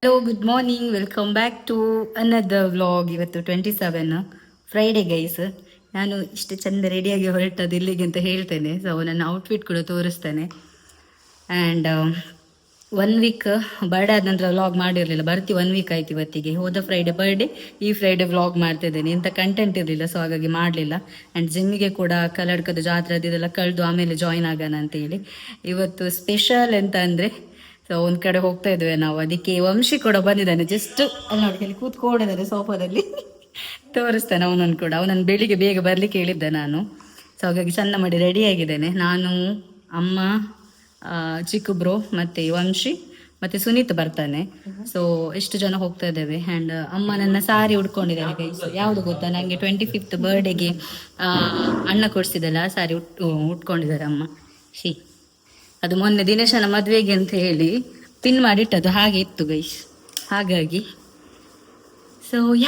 Hello, good morning, welcome back to another vlog. ಇವತ್ತು 27 Friday guys. ನಾನು ಇಷ್ಟು ಚಂದ ರೆಡಿಯಾಗಿ ಹೊರಟದ್ದು ಇಲ್ಲಿಗೆ ಅಂತ ಹೇಳ್ತೇನೆ. ಸೊ ನನ್ನ ಔಟ್ಫಿಟ್ ಕೂಡ ತೋರಿಸ್ತೇನೆ. ಆ್ಯಂಡ್ 1 ವೀಕ್ ಬರ್ಡೇ ಆದ ನಂತರ ವ್ಲಾಗ್ ಮಾಡಿರಲಿಲ್ಲ. ಬರ್ತೀವಿ 1 ವೀಕ್ ಆಯ್ತು ಇವತ್ತಿಗೆ. ಹೋದ ಫ್ರೈಡೇ ಬರ್ಡೇ, ಈ ಫ್ರೈಡೇ ವ್ಲಾಗ್ ಮಾಡ್ತಿದ್ದೇನೆ. ಇಂಥ ಕಂಟೆಂಟ್ ಇರಲಿಲ್ಲ, ಸೊ ಹಾಗಾಗಿ ಮಾಡಲಿಲ್ಲ. ಆ್ಯಂಡ್ ಜಿಮ್ಮಿಗೆ ಕೂಡ ಕಲ್ಲಡ್ಕದ ಜಾತ್ರೆ ಅದೆಲ್ಲ ಕಳೆದು ಆಮೇಲೆ ಜಾಯ್ನ್ ಆಗೋಣ ಅಂತೇಳಿ. ಇವತ್ತು ಸ್ಪೆಷಲ್ ಎಂತ ಅಂದರೆ, ಸೊ ಒಂದ್ ಕಡೆ ಹೋಗ್ತಾ ಇದ್ವಿ ನಾವು. ಅದಕ್ಕೆ ವಂಶಿ ಕೂಡ ಬಂದಿದ್ದಾನೆ. ಜಸ್ಟ್ ಅಲ್ಲಿ ನೋಡಿ, ಅಲ್ಲಿ ಕೂತ್ಕೊಂಡಿದ್ದಾನೆ ಸೋಫಾದಲ್ಲಿ. ತೋರಿಸ್ತಾನೆ ಅವನನ್ನು ಕೂಡ. ಅವನನ್ನು ಬೆಳಿಗ್ಗೆ ಬೇಗ ಬರ್ಲಿಕ್ಕೆ ಹೇಳಿದ್ದೆ ನಾನು. ಸೊ ಹಾಗಾಗಿ ಚಂದ ಮಾಡಿ ರೆಡಿ ಆಗಿದ್ದೇನೆ. ನಾನು, ಅಮ್ಮ, ಚಿಕ್ಕ ಬ್ರೋ, ಮತ್ತೆ ವಂಶಿ, ಮತ್ತೆ ಸುನೀತ್ ಬರ್ತಾನೆ. ಸೊ ಎಷ್ಟು ಜನ ಹೋಗ್ತಾ ಇದ್ದೇವೆ. ಆ್ಯಂಡ್ ಅಮ್ಮ ನನ್ನ ಸಾರಿ ಉಟ್ಕೊಂಡಿದ್ದಾನೆ ಗೈಸ್. ಯಾವುದು ಗೊತ್ತಾ, ನನಗೆ 25th ಬರ್ಡೇಗೆ ಅಣ್ಣ ಕೊಡಿಸಿದಲ್ಲ ಆ ಸಾರಿ ಉಟ್ಕೊಂಡಿದ್ದಾರೆ ಅಮ್ಮ. ಅದು ಮೊನ್ನೆ ದಿನೇಶನ ಮದುವೆಗೆ ಅಂತ ಹೇಳಿ ಪಿನ್ ಮಾಡಿಟ್ಟದು, ಹಾಗೆ ಇತ್ತು ಗೈಸ್. ಹಾಗಾಗಿ ಸೊ ಐ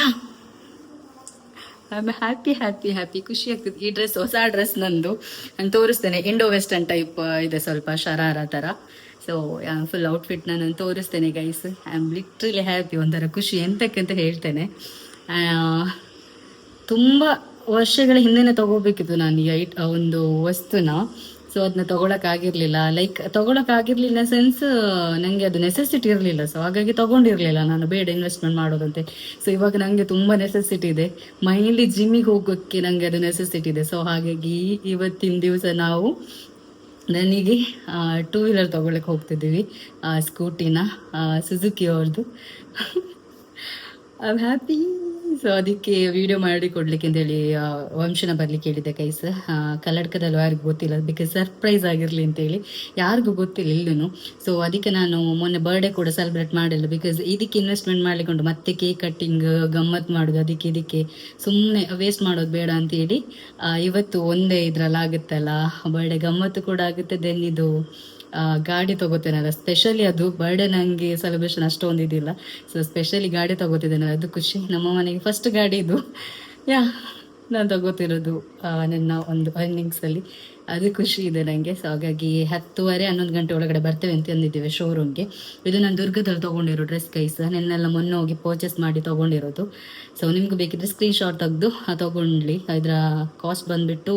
ಆಮ್ ಹ್ಯಾಪಿ, ಖುಷಿ ಆಗ್ತದೆ. ಈ ಡ್ರೆಸ್ ಹೊಸ ಡ್ರೆಸ್ ನಂದು. ನಾನು ತೋರಿಸ್ತೇನೆ. ಇಂಡೋ ವೆಸ್ಟರ್ನ್ ಟೈಪ್ ಇದೆ, ಸ್ವಲ್ಪ ಶರಾರ ಥರ. ಸೊ ಫುಲ್ ಔಟ್ಫಿಟ್ ನಾನು ತೋರಿಸ್ತೇನೆ guys. I am literally happy, ಒಂಥರ ಖುಷಿ. ಎಂತಕ್ಕಂತ ಹೇಳ್ತೇನೆ, ತುಂಬ ವರ್ಷಗಳ ಹಿಂದೆನೇ ತಗೋಬೇಕಿತ್ತು ನಾನು ಈ ಒಂದು ವಸ್ತುನ. ಸೊ ಅದನ್ನ ತೊಗೊಳಕ್ಕಾಗಿರ್ಲಿಲ್ಲ. ತೊಗೊಳಕ್ಕಾಗಿರ್ಲಿಲ್ಲ ಸೆನ್ಸ್, ನನಗೆ ಅದು ನೆಸೆಸಿಟಿ ಇರಲಿಲ್ಲ. ಸೊ ಹಾಗಾಗಿ ತೊಗೊಂಡಿರಲಿಲ್ಲ ನಾನು, ಬೇಡ ಇನ್ವೆಸ್ಟ್ಮೆಂಟ್ ಮಾಡೋದಂತೆ. ಸೊ ಇವಾಗ ನನಗೆ ತುಂಬ ನೆಸೆಸಿಟಿ ಇದೆ. ಮೈನ್ಲಿ ಜಿಮ್ಮಿಗೆ ಹೋಗೋಕ್ಕೆ ನನಗೆ ಅದು ನೆಸೆಸಿಟಿ ಇದೆ. ಸೊ ಹಾಗಾಗಿ ಇವತ್ತಿನ ದಿವಸ ನಾವು ನನಗೆ 2 ವೀಲರ್ ತೊಗೊಳಕ್ಕೆ ಹೋಗ್ತಿದ್ದೀವಿ. ಸ್ಕೂಟಿನ, ಸುಜುಕಿ ಅವ್ರದ್ದು. I am happy. ಸೊ ಅದಕ್ಕೆ ವಿಡಿಯೋ ಮಾಡಿ ಕೊಡ್ಲಿಕ್ಕೆ ಅಂತೇಳಿ ವಂಶನ ಬರ್ಲಿಕ್ಕೆ ಹೇಳಿದ್ದೆ ಕೈಸ್. ಕಲ್ಲಡ್ಕದಲ್ಲಿ ಯಾರಿಗೂ ಗೊತ್ತಿಲ್ಲ, ಬಿಕಾಸ್ ಸರ್ಪ್ರೈಸ್ ಆಗಿರಲಿ ಅಂತೇಳಿ. ಯಾರಿಗೂ ಗೊತ್ತಿಲ್ಲ ಇಲ್ಲೂ. ಸೊ ಅದಕ್ಕೆ ನಾನು ಮೊನ್ನೆ ಬರ್ಡೇ ಕೂಡ ಸೆಲೆಬ್ರೇಟ್ ಮಾಡಿಲ್ಲ, ಬಿಕಾಸ್ ಇದಕ್ಕೆ ಇನ್ವೆಸ್ಟ್ಮೆಂಟ್ ಮಾಡ್ಲಿಕ್ಕೆ ಮತ್ತೆ ಕೇಕ್ ಕಟ್ಟಿಂಗ್ ಗಮ್ಮತ್ ಮಾಡೋದು, ಅದಕ್ಕೆ ಸುಮ್ಮನೆ ವೇಸ್ಟ್ ಮಾಡೋದು ಬೇಡ ಅಂತೇಳಿ ಇವತ್ತು ಒಂದೇ ಇದ್ರಲ್ಲಿ ಆಗುತ್ತಲ್ಲ, ಬರ್ಡೇ ಗಮ್ಮತ್ತು ಕೂಡ ಆಗುತ್ತೆ. ದೆನ್ ಇದು ಗಾಡಿ ತಗೋತೇನಲ್ಲ, ಸ್ಪೆಷಲಿ ಅದು ಬರ್ಡೇ. ನನಗೆ ಸೆಲೆಬ್ರೇಷನ್ ಅಷ್ಟೊಂದು ಇದಿಲ್ಲ. ಸೊ ಸ್ಪೆಷಲಿ ಗಾಡಿ ತಗೋತಿದ್ದೇನೆ, ಅದು ಖುಷಿ. ನಮ್ಮ ಮನೆಗೆ ಫಸ್ಟ್ ಗಾಡಿ ಇದು. ನಾನು ತಗೋತಿರೋದು ನನ್ನ ಒಂದು ಅರ್ನಿಂಗ್ಸಲ್ಲಿ, ಅದು ಖುಷಿ ಇದೆ ನನಗೆ. ಸೊ ಹಾಗಾಗಿ 10:30 11 ಗಂಟೆ ಒಳಗಡೆ ಬರ್ತೇವೆ ಅಂತ ಅಂದಿದ್ದೇವೆ ಶೋರೂಮ್ಗೆ. ಇದು ನಾನು ದುರ್ಗದಲ್ಲಿ ತೊಗೊಂಡಿರೋ ಡ್ರೆಸ್ ಕೈಸ್. ನೆನ್ನೆಲ್ಲ ಮೊನ್ನೆ ಹೋಗಿ ಪರ್ಚೇಸ್ ಮಾಡಿ ತೊಗೊಂಡಿರೋದು. ಸೊ ನಿಮ್ಗೆ ಬೇಕಿದ್ರೆ ಸ್ಕ್ರೀನ್ಶಾಟ್ ತೆಗೆದು ತೊಗೊಂಡ್ಲಿ. ಇದರ ಕಾಸ್ಟ್ ಬಂದುಬಿಟ್ಟು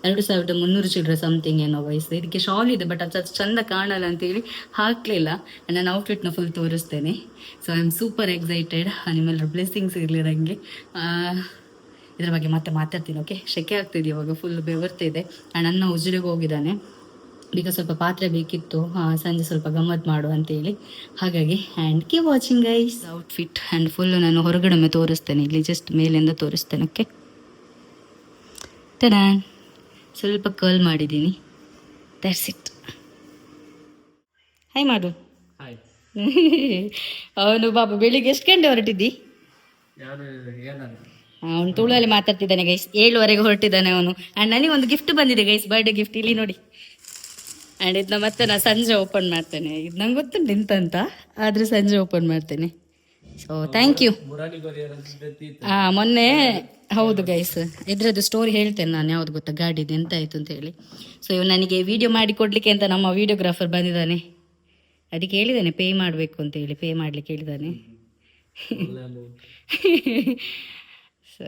2300 ಚಿಲ್ಲರೆ ಸಮಥಿಂಗ್ ಏನೋ ವಯಸ್ಸು. ಇದಕ್ಕೆ ಶಾಲ್ ಇದೆ, ಬಟ್ ಅದು ಚಂದ ಕಾಣಲ್ಲ ಅಂತೇಳಿ ಹಾಕಲಿಲ್ಲ. ನನ್ನ ಔಟ್ಫಿಟ್ನ ಫುಲ್ ತೋರಿಸ್ತೇನೆ. So I am super excited. ನಿಮ್ಮೆಲ್ಲರ ಬ್ಲೆಸ್ಸಿಂಗ್ಸ್ ಇರಲಿ ನನಗೆ. ಇದ್ರ ಬಗ್ಗೆ ಮತ್ತೆ ಮಾತಾಡ್ತೀನಿ. ಓಕೆ, ಶೆಕೆ ಆಗ್ತಿದೆ ಇವಾಗ, ಫುಲ್ ಬೆವರ್ತಿದೆ. ಆ್ಯಂಡ್ ಅನ್ನ ಉಜ್ಜಿಲಿಗೆ ಹೋಗಿದ್ದಾನೆ, ಬಿಕಾಸ್ ಸ್ವಲ್ಪ ಪಾತ್ರೆ ಬೇಕಿತ್ತು, ಸಂಜೆ ಸ್ವಲ್ಪ ಗಮ್ಮತ್ ಮಾಡು ಅಂತೇಳಿ. ಹಾಗಾಗಿ and keep watching guys outfit. And full ನಾನು ಹೊರಗಡೆ ತೋರಿಸ್ತೇನೆ, ಇಲ್ಲಿ ಜಸ್ಟ್ ಮೇಲಿಂದ ತೋರಿಸ್ತೇನೆ. ಓಕೆ, ಟಡಾನ್. ಸ್ವಲ್ಪ ಕರ್ಲ್ ಮಾಡಿದ್ದೀನಿ, ದಟ್ಸ್ ಇಟ್. ಹಾಯ್ ಮಾಡು. ಅವನು ಬಾಬಾ ಬೆಳಿಗ್ಗೆ ಎಷ್ಟು ಗಂಟೆ ಹೊರಟಿದ್ದಿ? ಅವನು ತುಳುವಲ್ಲಿ ಮಾತಾಡ್ತಿದ್ದಾನೆ ಗೈಸ್. 7:15 ಹೊರಟಿದ್ದಾನೆ ಅವನು. ಆ್ಯಂಡ್ ನನಗೆ ಒಂದು ಗಿಫ್ಟ್ ಬಂದಿದೆ ಗೈಸ್, ಬರ್ಡೇ ಗಿಫ್ಟ್. ಇಲ್ಲಿ ನೋಡಿ. ಆ್ಯಂಡ್ ಇದನ್ನ ಮತ್ತೆ ನಾನು ಸಂಜೆ ಓಪನ್ ಮಾಡ್ತೇನೆ. ಇದು ನಂಗೆ ಗೊತ್ತುಂಟು ಇಂತ, ಆದರೆ ಸಂಜೆ ಓಪನ್ ಮಾಡ್ತೇನೆ. So thank you. ಮೊನ್ನೆ ಹೌದು ಗೈಸ್, ಇದ್ರದ್ದು ಸ್ಟೋರಿ ಹೇಳ್ತೇನೆ ನಾನು. ಯಾವ್ದು ಗೊತ್ತಾ, ಗಾಡಿದು ಎಂತ ಆಯಿತು ಅಂತ ಹೇಳಿ. ಸೊ ಇವ್ ನನಗೆ ವಿಡಿಯೋ ಮಾಡಿ ಕೊಡ್ಲಿಕ್ಕೆ ಅಂತ ನಮ್ಮ ವಿಡಿಯೋಗ್ರಾಫರ್ ಬಂದಿದ್ದಾನೆ. ಅದಕ್ಕೆ ಹೇಳಿದ್ದಾನೆ ಪೇ ಮಾಡಬೇಕು ಅಂತ ಹೇಳಿ, ಪೇ ಮಾಡ್ಲಿಕ್ಕೆ ಹೇಳಿದ್ದಾನೆ. ಸೊ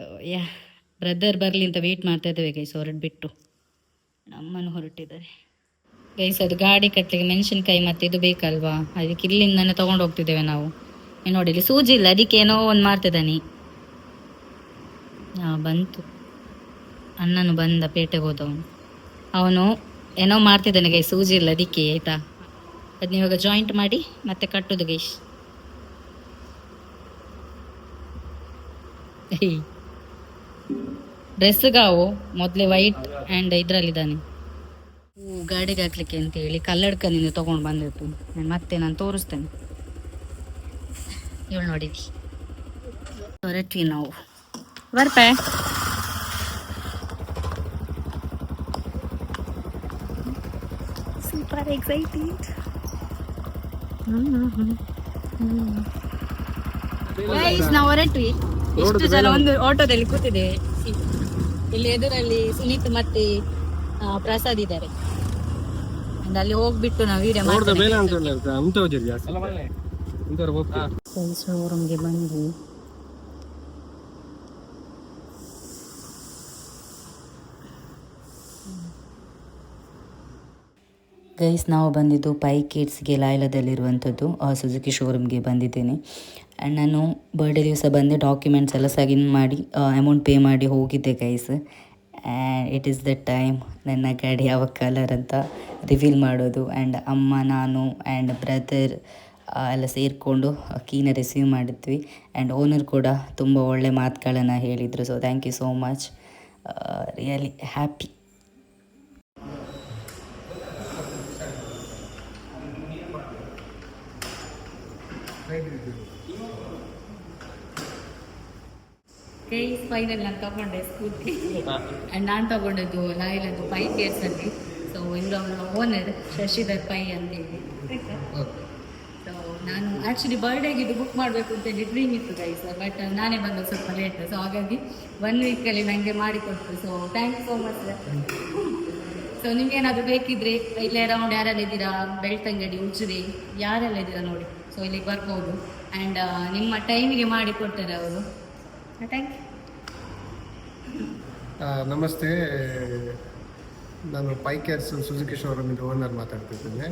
ಬ್ರದರ್ ಬರಲಿ ಅಂತ ವೆಯ್ಟ್ ಮಾಡ್ತಾ ಇದ್ದೇವೆ ಗೈಸ್. ಹೊರಟ್ಬಿಟ್ಟು ನಮ್ಮನ್ನು ಹೊರಟಿದ್ದಾರೆ ಗೈಸ್. ಅದು ಗಾಡಿ ಕಟ್ಟಲಿಕ್ಕೆ ಮೆಣಸಿನ್ಕಾಯಿ ಮತ್ತು ಇದು ಬೇಕಲ್ವಾ, ಅದಕ್ಕೆ ಇಲ್ಲಿಂದಾನೆ ತೊಗೊಂಡು ಹೋಗ್ತಿದ್ದೇವೆ ನಾವು. ನೋಡಿ, ಇಲ್ಲಿ ಸೂಜಿ ಇಲ್ಲ, ಅದಕ್ಕೆ ಏನೋ ಒಂದು ಮಾಡ್ತಿದ್ದಾನೆ. ಬಂತು ಅಣ್ಣನು ಬಂದ, ಪೇಟೆಗೆ ಹೋದವನು. ಅವನು ಏನೋ ಮಾಡ್ತಿದ್ದಾನೆ ಗೈಸ್, ಸೂಜಿ ಇಲ್ಲ ಅದಕ್ಕೆ. ಆಯಿತಾ, ಅದನ್ನ ಇವಾಗ ಜಾಯಿಂಟ್ ಮಾಡಿ ಮತ್ತೆ ಕಟ್ಟೋದು ಗೈಸ್. ಡ್ರೆಸ್ಗಾವು ಮೊದಲೇ ವೈಟ್ ಆ್ಯಂಡ್ ಇದರಲ್ಲಿದ್ದಾನೆ. ಗಾಡಿಗೆ ಹಾಕ್ಲಿಕ್ಕೆ ಅಂತ ಹೇಳಿ ಕಲ್ಲಡ್ಕನಿಂದ ತೊಗೊಂಡು ಬಂದಿತ್ತು. ಮತ್ತೆ ನಾನು ತೋರಿಸ್ತೇನೆ. ಇವಳು ನೋಡಿ, ಹೊರಟ್ವಿ ನಾವು. ಬರ್ಪೆ ಸೂಪರ್ ಎಕ್ಸೈಟೆಡ್. ನಾವು ಹೊರಟ್ವಿ. ಇಷ್ಟು ಜನ ಒಂದು ಆಟೋದಲ್ಲಿ ಕೂತಿದ್ದೇವೆ. ಇಲ್ಲಿ ಎದುರಲ್ಲಿ ಸುನೀತ್ ಮತ್ತೆ ಪ್ರಸಾದ್ ಇದ್ದಾರೆ. ಅಲ್ಲಿ ಹೋಗ್ಬಿಟ್ಟು ನಾವು ವಿಡಿಯೋ ಮಾಡ್ತೇವೆ. ಶೋರೂಮ್ಗೆ ಬಂದು ಗೈಸ್, ನಾವು ಬಂದಿದ್ದು ಪೈ ಕಿಡ್ಸ್ಗೆ ಲಾಯ್ಲದಲ್ಲಿರುವಂಥದ್ದು ಸುಜುಕಿ ಶೋರೂಮ್ಗೆ ಬಂದಿದ್ದೇನೆ. ಆ್ಯಂಡ್ ನಾನು ಬರ್ಡೇ ದಿವಸ ಬಂದು ಡಾಕ್ಯುಮೆಂಟ್ಸ್ ಎಲ್ಲ ಸೈನ್ ಮಾಡಿ ಅಮೌಂಟ್ ಪೇ ಮಾಡಿ ಹೋಗಿದ್ದೆ guys. And it is the time ನನ್ನ ಗಾಡಿ ಯಾವ ಕಲರ್ ಅಂತ ರಿವೀಲ್ ಮಾಡೋದು. ಆ್ಯಂಡ್ ಅಮ್ಮ, ನಾನು ಆ್ಯಂಡ್ ಬ್ರದರ್ ಎಲ್ಲ ಸೇರಿಕೊಂಡು ಕೀನ ರಿಸೀವ್ ಮಾಡಿದ್ವಿ. ಆ್ಯಂಡ್ ಓನರ್ ಕೂಡ ತುಂಬ ಒಳ್ಳೆ ಮಾತುಗಳನ್ನು ಹೇಳಿದರು. So thank you so much, really happy. Case final ನಾನು ತಗೊಂಡೆ ಸ್ಕೂಟಿ. ಆ್ಯಂಡ್ ನಾನು ತಗೊಂಡದ್ದು ಲಾಯಲದ್ದು ಪೈ ಕೇರ್ಸಲ್ಲಿ. ಸೊ ಇವರು ಅವರ ಓನರ್ ಶಶಿಧರ್ ಪೈ ಅಂತೇಳಿ. ಸೊ ನಾನು ಆ್ಯಕ್ಚುಲಿ ಬರ್ಡೇಗೆ ಇದು ಬುಕ್ ಮಾಡಬೇಕು ಅಂತೇಳಿ ಡ್ರೀಮ್ ಇತ್ತು ಗೈಸ್, ಬಟ್ ನಾನೇ ಬಂದು ಸ್ವಲ್ಪ ಲೇಟ್. ಸೊ ಹಾಗಾಗಿ 1 ವೀಕಲ್ಲಿ ನನಗೆ ಮಾಡಿಕೊಡ್ತು. So thank you so much sir. So ನಿಮ್ಗೇನಾದರೂ ಬೇಕಿದ್ರೆ ಇಲ್ಲೇ ಅರೌಂಡ್ ಯಾರೆಲ್ಲ ಇದ್ದೀರಾ, ಬೆಳ್ತಂಗಡಿ, ಉಚ್ಚಿರಿ ಯಾರೆಲ್ಲ ಇದ್ದೀರಾ ನೋಡಿ, ಸೊ ಇಲ್ಲಿಗೆ ಬರ್ಬೋದು. ಆ್ಯಂಡ್ ನಿಮ್ಮ ಟೈಮಿಗೆ ಮಾಡಿ ಕೊಡ್ತಾರೆ ಅವರು. Thank you. ನಮಸ್ತೆ, ನಾನು ಪೈ ಕೇರ್ಸ್ ಸುಜುಕಿ ಶೋರೂಮಿಂದ ಓನರ್ ಮಾತಾಡ್ತಿದ್ದೇನೆ.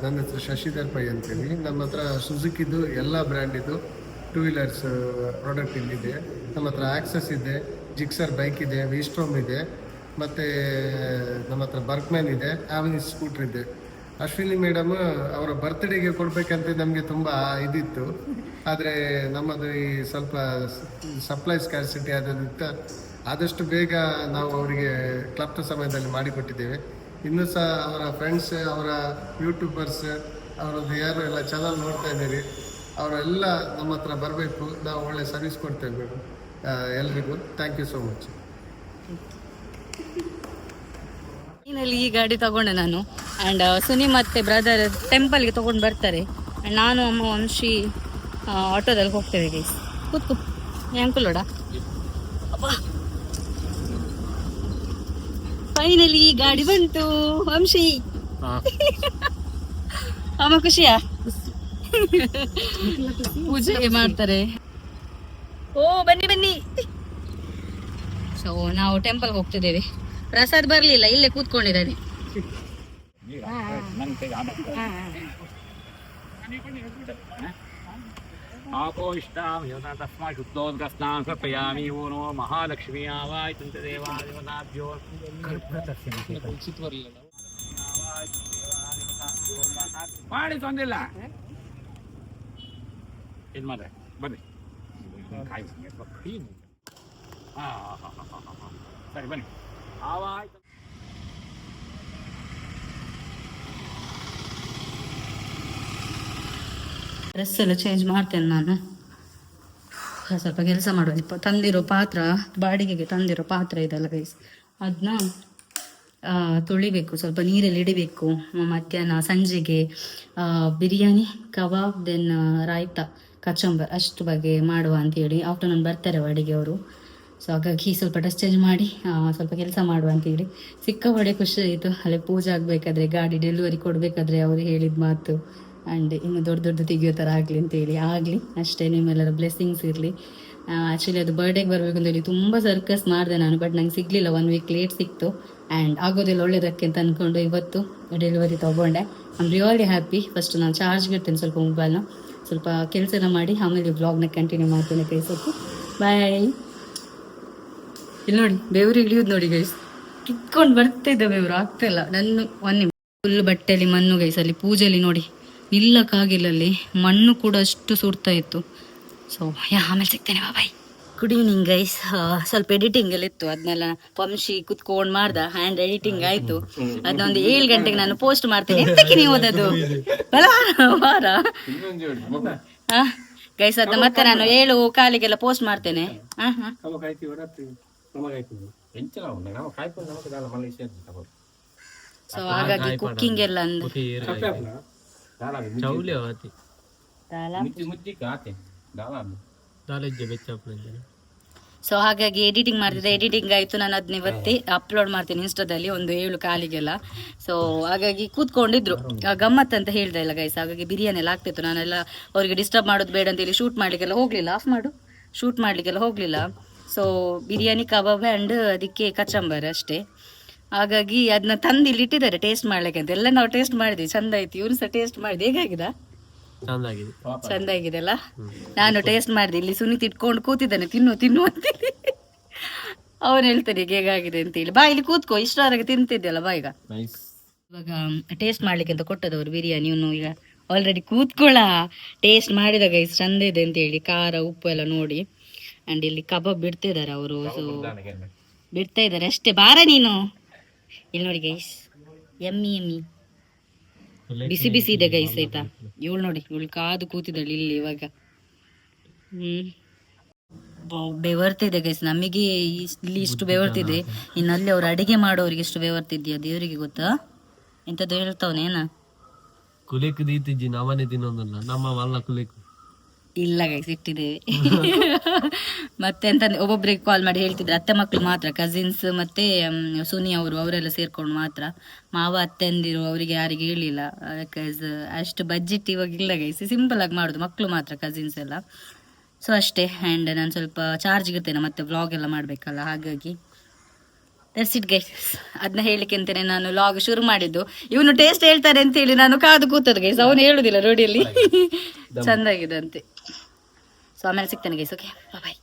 ನನ್ನ ಹೆಸರು ಶಶಿಧರ್ ಪೈ ಅಂತೇಳಿ. ನಮ್ಮ ಹತ್ರ ಸುಜುಕಿದು ಎಲ್ಲ ಬ್ರ್ಯಾಂಡಿದ್ದು 2 ವೀಲರ್ಸ್ ಪ್ರಾಡಕ್ಟ್ ಇಲ್ಲಿದೆ. ನಮ್ಮ ಹತ್ರ ಆಕ್ಸಸ್ ಇದೆ, ಜಿಕ್ಸರ್ ಬೈಕ್ ಇದೆ, ವಿಸ್ಟ್ರೋಮ್ ಇದೆ, ಮತ್ತು ನಮ್ಮ ಹತ್ರ ಬರ್ಕ್ಮ್ಯಾನ್ ಇದೆ, ಆವೆನಿಸ್ ಸ್ಕೂಟ್ರ್ ಇದೆ. ಅಶ್ವಿನಿ ಮೇಡಮ್ ಅವರ ಬರ್ತ್ಡೇಗೆ ಕೊಡಬೇಕಂತ ನಮಗೆ ತುಂಬ ಇದಿತ್ತು, ಆದರೆ ನಮ್ಮದು ಈ ಸ್ವಲ್ಪ ಸಪ್ಲೈ ಸ್ಕ್ಯಾಸಿಟಿ ಆದದಿಂದ ಆದಷ್ಟು ಬೇಗ ನಾವು ಅವರಿಗೆ ಕ್ಲಬ್ನ ಸಮಯದಲ್ಲಿ ಮಾಡಿಕೊಟ್ಟಿದ್ದೇವೆ. ಇನ್ನೂ ಸಹ ಅವರ ಫ್ರೆಂಡ್ಸ್, ಅವರ ಯೂಟ್ಯೂಬರ್ಸ್, ಅವರದ್ದು ಯಾರು ಎಲ್ಲ ಚಾನಲ್ ನೋಡ್ತಾ ಇದ್ದೀರಿ, ಅವರೆಲ್ಲ ನಮ್ಮ ಹತ್ರ ಬರಬೇಕು. ನಾವು ಒಳ್ಳೆ ಸರ್ವಿಸ್ ಕೊಡ್ತೇವೆ ಮೇಡಮ್ ಎಲ್ರಿಗೂ. Thank you so much. Finally ಈ ಗಾಡಿ ತಗೊಂಡೆ ನಾನು. ಆ್ಯಂಡ್ ಸುನಿ ಮತ್ತು ಬ್ರದರ್ ಟೆಂಪಲ್ಗೆ ತೊಗೊಂಡು ಬರ್ತಾರೆ. ಆ್ಯಂಡ್ ನಾನು, ಅಮ್ಮ, ವಂಶಿ ಆಟೋದಲ್ಲಿ ಹೋಗ್ತೇವೆ ಗೈಸ್. ಕೂತ್ಕೋ ಅಂಕುಲೋಡ. ಫೈನಲಿ ಈ ಗಾಡಿ ಬಂತು ವಂಶಿ. ಅಮ್ಮ ಖುಷಿಯಾ? ಪೂಜೆ ಮಾಡ್ತಾರೆ. ಓ ಬನ್ನಿ ಬನ್ನಿ. ಸೊ ನಾವು ಟೆಂಪಲ್ಗೆ ಹೋಗ್ತಿದ್ದೇವೆ. ಪ್ರಸಾದ್ ಬರ್ಲಿಲ್ಲ, ಇಲ್ಲೇ ಕೂತ್ಕೊಂಡಿದ್ದಾನೆ. ತಸ್ಮಾ ಶುದ್ಧೋದ್ಗಸ್ನಾಂ ಕೃಪಯಾಮಿ. ಓ ನಮೋ ಮಹಾಲಕ್ಷ್ಮೀ ಆವಾಯ ದೇವಾದೇವತಾಭ್ಯೋ ಮಾಡಿ ತೊಂದಿಲ್ಲ. ಇದು ಮಾಡ್ರೆ ಬನ್ನಿ. ಸರಿ ಬನ್ನಿ. ಆವಾಯ್ತು. ಡ್ರೆಸ್ ಎಲ್ಲ ಚೇಂಜ್ ಮಾಡ್ತೇನೆ ನಾನು. ಸ್ವಲ್ಪ ಕೆಲಸ ಮಾಡುವ. ತಂದಿರೋ ಪಾತ್ರ, ಬಾಡಿಗೆಗೆ ತಂದಿರೋ ಪಾತ್ರ ಇದೆಲ್ಲ ಗೈಸ್, ಅದನ್ನ ತೊಳಿಬೇಕು, ಸ್ವಲ್ಪ ನೀರಲ್ಲಿ ಇಡಬೇಕು. ಮಧ್ಯಾಹ್ನ ಸಂಜೆಗೆ ಬಿರಿಯಾನಿ, ಕಬಾಬ್, ದೆನ್ ರಾಯ್ತ, ಕಚಂಬರ್ ಅಷ್ಟು ಬಗೆ ಮಾಡುವ ಅಂತೇಳಿ. ಆಫ್ಟರ್ನೂನ್ ಬರ್ತಾರೆ ಅಡಿಗೆಯವರು. ಸೊ ಹಾಗಾಗಿ ಸ್ವಲ್ಪ ಡ್ರೆಸ್ ಚೇಂಜ್ ಮಾಡಿ ಸ್ವಲ್ಪ ಕೆಲಸ ಮಾಡುವ ಅಂತೇಳಿ. ಸಿಕ್ಕಾಪಟ್ಟೆ ಖುಷಿ ಆಯಿತು. ಅಲ್ಲೇ ಪೂಜೆ ಆಗಬೇಕಾದ್ರೆ, ಗಾಡಿ ಡೆಲಿವರಿ ಕೊಡಬೇಕಾದ್ರೆ ಅವರು ಹೇಳಿದ ಮಾತು. ಆ್ಯಂಡ್ ಇನ್ನು ದೊಡ್ಡ ದೊಡ್ಡ ತೆಗಿಯೋ ಥರ ಆಗಲಿ ಅಂತೇಳಿ. ಆಗಲಿ ಅಷ್ಟೇ, ನಿಮ್ಮೆಲ್ಲರ ಬ್ಲೆಸ್ಸಿಂಗ್ಸ್ ಇರಲಿ. ಆ್ಯಕ್ಚುಲಿ ಅದು ಬರ್ಡೇಗೆ ಬರಬೇಕು ಅಂತೇಳಿ ತುಂಬ ಸರ್ಕಸ್ ಮಾಡಿದೆ ನಾನು, ಬಟ್ ನಂಗೆ ಸಿಗಲಿಲ್ಲ. 1 ವೀಕ್ ಲೇಟ್ ಸಿಕ್ತು. ಆ್ಯಂಡ್ ಆಗೋದಿಲ್ಲ ಒಳ್ಳೇದಕ್ಕೆ ಅಂತ ಅಂದ್ಕೊಂಡು ಇವತ್ತು ಡೆಲಿವರಿ ತೊಗೊಂಡೆ. I am really happy. First ನಾನು ಚಾರ್ಜ್ಗೆ ಇಡ್ತೇನೆ ಸ್ವಲ್ಪ ಮೊಬೈಲ್ನ, ಸ್ವಲ್ಪ ಕೆಲಸನ ಮಾಡಿ ಆಮೇಲೆ ವ್ಲಾಗ್ನ ಕಂಟಿನ್ಯೂ ಮಾಡ್ತೇನೆ. ಕೈಸತ್ತು ಬಾಯ್. ಇಲ್ಲಿ ನೋಡಿ ಬೆವರು ಇಳಿಯೋದು ನೋಡಿ ಗೈಸ್, ಕಿತ್ಕೊಂಡು ಬರ್ತಿದ್ದ ಬೆವರು, ಆಗ್ತಾಯಿಲ್ಲ. ನನ್ನ ಫುಲ್ ಬಟ್ಟೆಯಲ್ಲಿ ಮಣ್ಣು ಗೈಸ್. ಅಲ್ಲಿ ಪೂಜೆಯಲ್ಲಿ ನೋಡಿ ನಿಲ್ಲಕ್ಕಾಗಿಲ್ಲ, ಅಲ್ಲಿ ಮಣ್ಣು ಕೂಡ ಅಷ್ಟು ಸುಡ್ತಾ ಇತ್ತು. ಸೊ ಆಮೇಲೆ ಸಿಗ್ತೇನೆ, ಬಾಯ್. Good evening guys. ಸ್ವಲ್ಪ ಎಡಿಟಿಂಗ್ ಎಲ್ಲ ಇತ್ತು, ಅದನ್ನೆಲ್ಲ ವಂಶಿ ಕುತ್ಕೊಂಡು ಮಾಡ್ದ. ಹ್ಯಾಂಡ್ ಎಡಿಟಿಂಗ್ ಆಯಿತು. ಅದನ್ನೊಂದು 7 ಗಂಟೆಗೆ ನಾನು ಪೋಸ್ಟ್ ಮಾಡ್ತೇನೆ. ಎಂತಕ್ಕೆ ನೀವು ಓದೋದು ವಾರ ಗೈಸ್? ಅದನ್ನ ಮತ್ತೆ ನಾನು 7:15 ಪೋಸ್ಟ್ ಮಾಡ್ತೇನೆ. ಸೊ ಹಾಗಾಗಿ ಕುಕ್ಕಿಂಗ್ ಎಲ್ಲ ಸೊ ಹಾಗಾಗಿ ಎಡಿಟಿಂಗ್ ಮಾಡ್ತಿದ್ದೆ, ಎಡಿಟಿಂಗ್ ಆಯಿತು. ನಾನು ಅದನ್ನ ಇವತ್ತೇ ಅಪ್ಲೋಡ್ ಮಾಡ್ತೀನಿ ಇನ್ಸ್ಟಾದಲ್ಲಿ ಒಂದು 7 ಕಾಲಿಗೆಲ್ಲ. ಸೊ ಹಾಗಾಗಿ ಕೂತ್ಕೊಂಡಿದ್ರು, ಗಮ್ಮತ್ ಅಂತ ಹೇಳ್ದೆ ಇಲ್ಲ ಗೈಸ್. ಹಾಗಾಗಿ ಬಿರಿಯಾನಿ ಎಲ್ಲ ಆಗ್ತಿತ್ತು. ನಾನೆಲ್ಲ ಅವರಿಗೆ ಡಿಸ್ಟರ್ಬ್ ಮಾಡೋದು ಬೇಡ ಅಂತೇಳಿ ಶೂಟ್ ಮಾಡಲಿಕ್ಕೆಲ್ಲ ಹೋಗಲಿಲ್ಲ, ಆಫ್ ಮಾಡು, ಶೂಟ್ ಮಾಡಲಿಕ್ಕೆಲ್ಲ ಹೋಗಲಿಲ್ಲ. ಸೊ ಬಿರಿಯಾನಿ, ಕಬಾಬ್ ಆ್ಯಂಡ್ ಅದಕ್ಕೆ ಕಚಂಬರ್ ಅಷ್ಟೇ. ಹಾಗಾಗಿ ಅದನ್ನ ತಂದು ಇಲ್ಲಿ ಇಟ್ಟಿದ್ದಾರೆ ಟೇಸ್ಟ್ ಮಾಡ್ಲಿಕ್ಕೆ ಅಂತ. ಎಲ್ಲ ನಾವು ಟೇಸ್ಟ್ ಮಾಡಿದ್ವಿ, ಚಂದ ಆಯ್ತು. ಇವ್ರು ಸಹ ಟೇಸ್ಟ್ ಮಾಡಿದೆ, ಹೇಗಾಗಿದ? ಚಂದ ಆಗಿದೆ ಅಲ್ಲ. ನಾನು ಟೇಸ್ಟ್ ಮಾಡಿದೆ, ಇಲ್ಲಿ ಸುನೀತ್ ಇಟ್ಕೊಂಡು ಕೂತಿದ್ದಾನೆ, ತಿನ್ನು ಅಂತೇಳಿ. ಅವನು ಹೇಳ್ತಾನೆ ಈಗ ಹೇಗಾಗಿದೆ ಅಂತೇಳಿ. ಬಾ ಇಲ್ಲಿ ಕೂತ್ಕೋ, ಇಷ್ಟರವರೆಗೆ ತಿಂತಿದ್ದೆಲ್ಲ ಬಾ. ಈಗ ಇವಾಗ ಟೇಸ್ಟ್ ಮಾಡ್ಲಿಕ್ಕೆ ಅಂತ ಕೊಟ್ಟದವರು ಬಿರಿಯಾನಿ. ಇವನು ಈಗ ಆಲ್ರೆಡಿ ಕೂತ್ಕೊಳ್ಳ ಟೇಸ್ಟ್ ಮಾಡಿದಾಗ ಇಷ್ಟು ಚಂದ ಇದೆ ಅಂತೇಳಿ, ಖಾರ ಉಪ್ಪು ಎಲ್ಲ ನೋಡಿ. ಆ್ಯಂಡ್ ಇಲ್ಲಿ ಕಬಾಬ್ ಬಿಡ್ತಿದ್ದಾರೆ ಅವರು, ಸೊ ಬಿಡ್ತಾ ಇದ್ದಾರೆ ಅಷ್ಟೇ. ಬಾರ ನೀನು ಇಲ್ಲಿ ನೋಡಿ ಗೈಸ್, ಎಮ್ಮಿ ಬಿಸಿ ಬಿಸಿ ಇದೆ ಗೈಸ್ ಆಯ್ತಾ. ಇವಳು ನೋಡಿ, ಇವಳು ಕಾದು ಕೂತಿದ್ದಾಳೆ ಇಲ್ಲಿ ಇವಾಗ. ಬೆವರ್ತಿದೆ ಗೈಸ್, ನಮಗೆ ಇಲ್ಲಿ ಇಷ್ಟು ಬೆವರ್ತಿದೆ, ಇನ್ನಲ್ಲಿ ಅವ್ರು ಅಡಿಗೆ ಮಾಡೋರಿಗೆ ಎಷ್ಟು ಬೆವರ್ತಿದ್ಯಾ ದೇವರಿಗೆ ಗೊತ್ತಾ. ಎಂತದ್ದು ಹೇಳ್ತಾವನೇನ ಕುಲಿಕ್ ದೀತಿಜ್ಜಿ ನಮ್ಮನೆ ತಿನ್ನೋದಲ್ಲ, ನಮ್ಮ ಮಲ್ಲ ಕುಲಿಕ್ ಇಲ್ಲ ಗೈಸ್ ಇಟ್ಟಿದ್ದೇವೆ. ಮತ್ತೆ ಅಂತ ಒಬ್ಬೊಬ್ರಿಗೆ ಕಾಲ್ ಮಾಡಿ ಹೇಳ್ತಿದ್ರು, ಅತ್ತೆ ಮಕ್ಕಳು ಮಾತ್ರ, ಕಸಿನ್ಸ್ ಮತ್ತೆ ಸುನಿ ಅವರೆಲ್ಲ ಸೇರ್ಕೊಂಡು ಮಾತ್ರ. ಮಾವ ಅತ್ತೆಂದಿರು ಅವರಿಗೆ ಯಾರಿಗೆ ಹೇಳಿಲ್ಲ, ಬಿಕಾಸ್ ಅಷ್ಟು ಬಜೆಟ್ ಇವಾಗ ಇಲ್ಲ ಗೈಸ್. ಸಿಂಪಲ್ ಆಗಿ ಮಾಡೋದು, ಮಕ್ಕಳು ಮಾತ್ರ, ಕಸಿನ್ಸ್ ಎಲ್ಲ. ಸೊ ಅಷ್ಟೇ. ಆ್ಯಂಡ್ ನಾನು ಸ್ವಲ್ಪ ಚಾರ್ಜ್ಗೆ ಇರ್ತೇನೆ, ಮತ್ತೆ ವ್ಲಾಗ್ ಎಲ್ಲ ಮಾಡಬೇಕಲ್ಲ, ಹಾಗಾಗಿ ದಟ್ಸ್ ಇಟ್ ಗೈಸ್. ಅದನ್ನ ಹೇಳಿಕೆ ಅಂತಾನೆ ನಾನು ವ್ಲಾಗ್ ಶುರು ಮಾಡಿದ್ದು. ಇವನು ಟೇಸ್ಟ್ ಹೇಳ್ತಾರೆ ಅಂತ ಹೇಳಿ ನಾನು ಕಾದು ಕೂತದ್ದು ಗೈಸ್, ಅವನು ಹೇಳುದಿಲ್ಲ ರೋಡಿಯಲ್ಲಿ. ಚಂದಾಗಿದೆ ಅಂತೆ. ಸೊ ಆಮೇಲೆ ಸಿಗ್ತೇನೆ ಗೈಸ್, ಓಕೆ ಬಾಯ್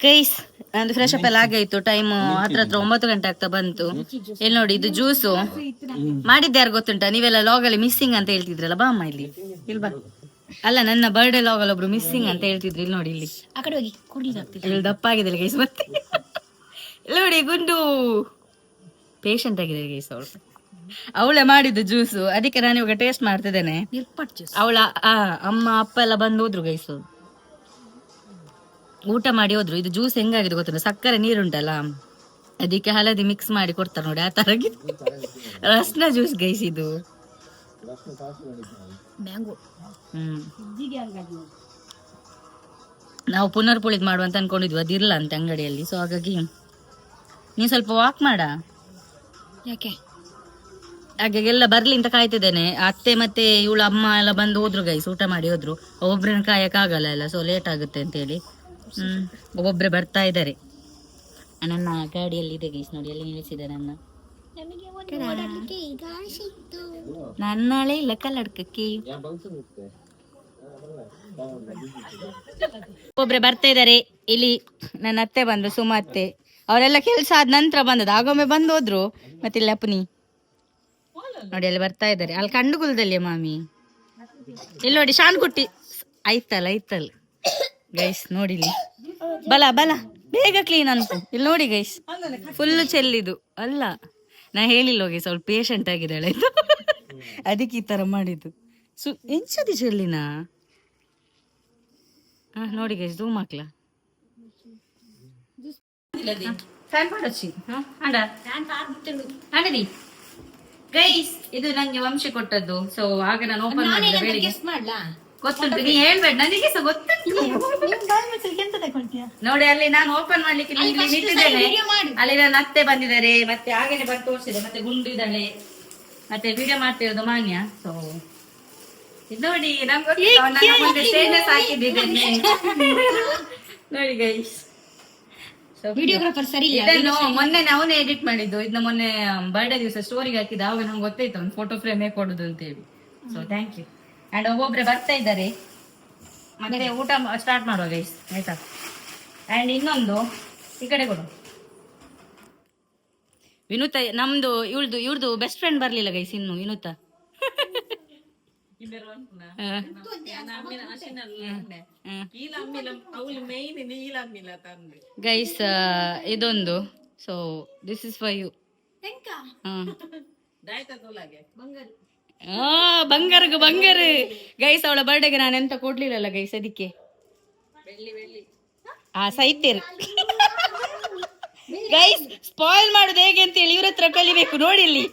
ಗೈಸ್. ನಂದು ಫ್ರೆಶ್ ಅಪ್ ಎಲ್ಲ ಆಗಾಯ್ತು, ಟೈಮು ಹತ್ರ 9 ಗಂಟೆ ಆಗ್ತಾ ಬಂತು. ಇಲ್ಲಿ ನೋಡಿ, ಇದು ಜ್ಯೂಸು ಮಾಡಿದ್ದೆ ಯಾರು ಗೊತ್ತುಂಟಾ? ನೀವೆಲ್ಲ ಲಾಗಲ್ಲಿ ಮಿಸ್ಸಿಂಗ್ ಅಂತ ಹೇಳ್ತಿದ್ರಲ್ಲ, ಬಾ ಅಮ್ಮ ಇಲ್ಲಿ ಬಾ. ಅಲ್ಲ, ನನ್ನ ಬರ್ಡೇ ಲಾಗಲ್ಲಿ ಒಬ್ರು ಮಿಸ್ಸಿಂಗ್ ಅಂತ ಹೇಳ್ತಿದ್ರು. ಇಲ್ಲಿ ನೋಡಿ, ಇಲ್ಲಿ ಆ ಕಡೆ ಹೋಗಿ ಕುಡಿದಾಗ್ತಿಲ್ಲ, ಇಲ್ಲಿ ದಪ್ಪ ಆಗಿದ್ದಿಲ್ಲ ಗೈಸ್. ಮತ್ತೆ ನೋಡಿ, ಗುಂಡು ಪೇಷಂಟ್ ಆಗಿದೆ ಗೈಸ್. ಅವಳೇ ಮಾಡಿದ್ದು ಜ್ಯೂಸು, ಅದಕ್ಕೆ ನಾನು ಇವಾಗ ಟೇಸ್ಟ್ ಮಾಡ್ತಿದ್ದೇನೆ. ಅವಳ ಅಮ್ಮ ಅಪ್ಪ ಎಲ್ಲ ಬಂದು ಹೋದ್ರು ಗೈಸು, ಊಟ ಮಾಡಿ ಹೋದ್ರು. ಇದು ಜ್ಯೂಸ್ ಹೆಂಗಾಗಿದೆ ಗೊತ್ತಿಲ್ಲ, ಸಕ್ಕರೆ ನೀರುಂಟಲ್ಲ ಅದಕ್ಕೆ ಹಳದಿ ಮಿಕ್ಸ್ ಮಾಡಿ ಕೊಡ್ತಾರೆ ನೋಡಿ, ಆ ತರ ರಸ್ನ ಜ್ಯೂಸ್ ಗೈಸ್ ಇದು. ನಾವು ಪುನರ್ಪುಳಿದ್ ಮಾಡುವಂತ ಅನ್ಕೊಂಡಿದ್ವಿ, ಅದಿಲ್ಲ ಅಂತ ಅಂಗಡಿಯಲ್ಲಿ. ಸೊ ಹಾಗಾಗಿ ನೀ ಸ್ವಲ್ಪ ವಾಕ್ ಮಾಡ, ಯಾಕೆ ಹಾಗೆಲ್ಲ ಬರ್ಲಿ ಅಂತ ಕಾಯ್ತಿದ್ದೇನೆ. ಅತ್ತೆ ಮತ್ತೆ ಇವಳ ಅಮ್ಮ ಎಲ್ಲ ಬಂದು ಹೋದ್ರು ಗೈಸ್, ಊಟ ಮಾಡಿ ಹೋದ್ರು. ಒಬ್ಬೊಬ್ರನ್ನ ಕಾಯಕ್ಕಾಗಲ್ಲ ಎಲ್ಲ, ಸೊ ಲೇಟ್ ಆಗುತ್ತೆ ಅಂತೇಳಿ ಒಬ್ಬೊಬ್ರೆ ಬರ್ತಾ ಇದ್ದಾರೆ. ನನ್ನ ಗಾಡಿಯಲ್ಲಿ ಇದೆ ಗೈಸ್, ನೋಡಿ ಎಲ್ಲಿ ನಿಲ್ಲಿಸಿದೆ ನನ್ನ. ನನ್ನಳೆ ಇಲ್ಲ ಕಲ್ಲಡ್ಕಕ್ಕೆ. ಒಬ್ಬೊಬ್ರೆ ಬರ್ತಾ ಇದ್ದಾರೆ ಇಲ್ಲಿ. ನನ್ನ ಅತ್ತೆ ಬಂದ್ರು, ಸುಮ ಅತ್ತೆ, ಅವರೆಲ್ಲ ಕೆಲಸ ಆದ ನಂತರ ಬಂದದ್ದು, ಆಗೊಮ್ಮೆ ಬಂದು ಹೋದ್ರು. ಮತ್ತೆ ಇಲ್ಲಿ ಅಪ್ಪನಿ ನೋಡಿ ಅಲ್ಲಿ ಬರ್ತಾ ಇದ್ದಾರೆ, ಅಲ್ಲಿ ಕಂಡುಗುಲದಲ್ಲಿ ಮಾಮಿ. ಇಲ್ಲಿ ನೋಡಿ ಶಾನ್ ಕುಟ್ಟಿ ಐತಲ್ ಗೈಸ್, ನೋಡಿ ಇಲ್ಲಿ ಬಲ ಬೇಗ ಕ್ಲೀನ್ ಅನ್ಸು. ಇಲ್ಲಿ ನೋಡಿ ಗೈಸ್, ಫುಲ್ ಚೆಲ್ಲಿದು ಅಲ್ಲ, ನಾ ಹೇಳಿಲ್ಲ ಗೈಸ್, ಅವಳು ಪೇಷಂಟ್ ಆಗಿದ್ದಾಳೆ ಆಯ್ತು, ಅದಕ್ಕೆ ಈ ತರ ಮಾಡಿದ್ದು. ಎಂಚದಿ ಚೆಲ್ಲಿನ ನೋಡಿ ಗೈಸ್, ಝೂಮ್ ಹಾಕ್ಲಾ ಗೈಸ್. ಇದು ನಂಗೆ ವಂಶ ಕೊಟ್ಟದ್ದು. ಸೊ ಆಗ ನಾನು ಓಪನ್ ಮಾಡಿದ್ದೆ, ಗೊತ್ತುಂಟು, ನೀ ಹೇಳ್ಬೇಡ, ನನಗೆ ಸಹ ಗೊತ್ತುಂಟು. ನೋಡಿ ಅಲ್ಲಿ ನಾನು ಓಪನ್ ಮಾಡ್ಲಿಕ್ಕೆ ನಿಂತಿದ್ದೇನೆ, ಅಲ್ಲಿ ನನ್ನ ಅತ್ತೆ ಬಂದಿದ್ದಾರೆ, ಮತ್ತೆ ಹಾಗೇನೆ ಬಂದು ತೋರಿಸಿದೆ, ಮತ್ತೆ ಗುಂಡಿದ್ದಾಳೆ, ಮತ್ತೆ ವಿಡಿಯೋ ಮಾಡ್ತಿರೋದು ಮಾನ್ಯ. ಸೊ ಇದು ನೋಡಿ, ನಂಗೆ ಸ್ಟೇಟಸ್ ಹಾಕಿದ್ದೇನೆ ನೋಡಿ ಗೈಸ್. ವಿಡಿಯೋಗ್ರಾಫರ್ ಸರಿ, ಇದನ್ನು ಮೊನ್ನೆ ಅವನೇ ಎಡಿಟ್ ಮಾಡಿದ್ದು. ಇದನ್ನ ಮೊನ್ನೆ ಬರ್ಡೇ ದಿವಸ ಸ್ಟೋರಿಗೆ ಹಾಕಿದ, ಅವಾಗ ನಮ್ಗೆ ಗೊತ್ತಾಯ್ತು ಅವ್ನು ಫೋಟೋ ಫ್ರೇಮ್ ಹೇಗೆ ಕೊಡುದು ಅಂತ ಹೇಳಿ. So thank you. ಅಂಡ್ ಒಬ್ಬೊಬ್ರೆ ಬರ್ತಾ ಇದ್ದಾರೆ, ಮತ್ತೆ ಊಟ ಸ್ಟಾರ್ಟ್ ಮಾಡುವ ಗೈಸ್ ಆಯ್ತಾ. ಅಂಡ್ ಇನ್ನೊಂದು ಈ ಕಡೆ ಕೊಡು, ವಿನೂತ ನಮ್ದು ಇವ್ರದ್ದು ಬೆಸ್ಟ್ ಫ್ರೆಂಡ್ ಬರ್ಲಿಲ್ಲ ಗೈಸ್ ಇನ್ನು. ವಿನೂತ ಗೈಸ್ ಇದೊಂದು. So this is for you. ಬಂಗಾರ ಗೈಸ್, ಅವಳ ಬರ್ಡೇಗೆ ನಾನು ಎಂತ ಕೊಡ್ಲಿಲ್ಲಲ್ಲ ಗೈಸ್, ಅದಕ್ಕೆ ಸೈತೇರು ಗೈಸ್. ಸ್ಪಾಯಿಲ್ ಮಾಡುದು ಹೇಗೆ ಅಂತ ಹೇಳಿ ಇವ್ರ ಹತ್ರ ಕಲಿಬೇಕು ನೋಡಿ. ಇಲ್ಲಿ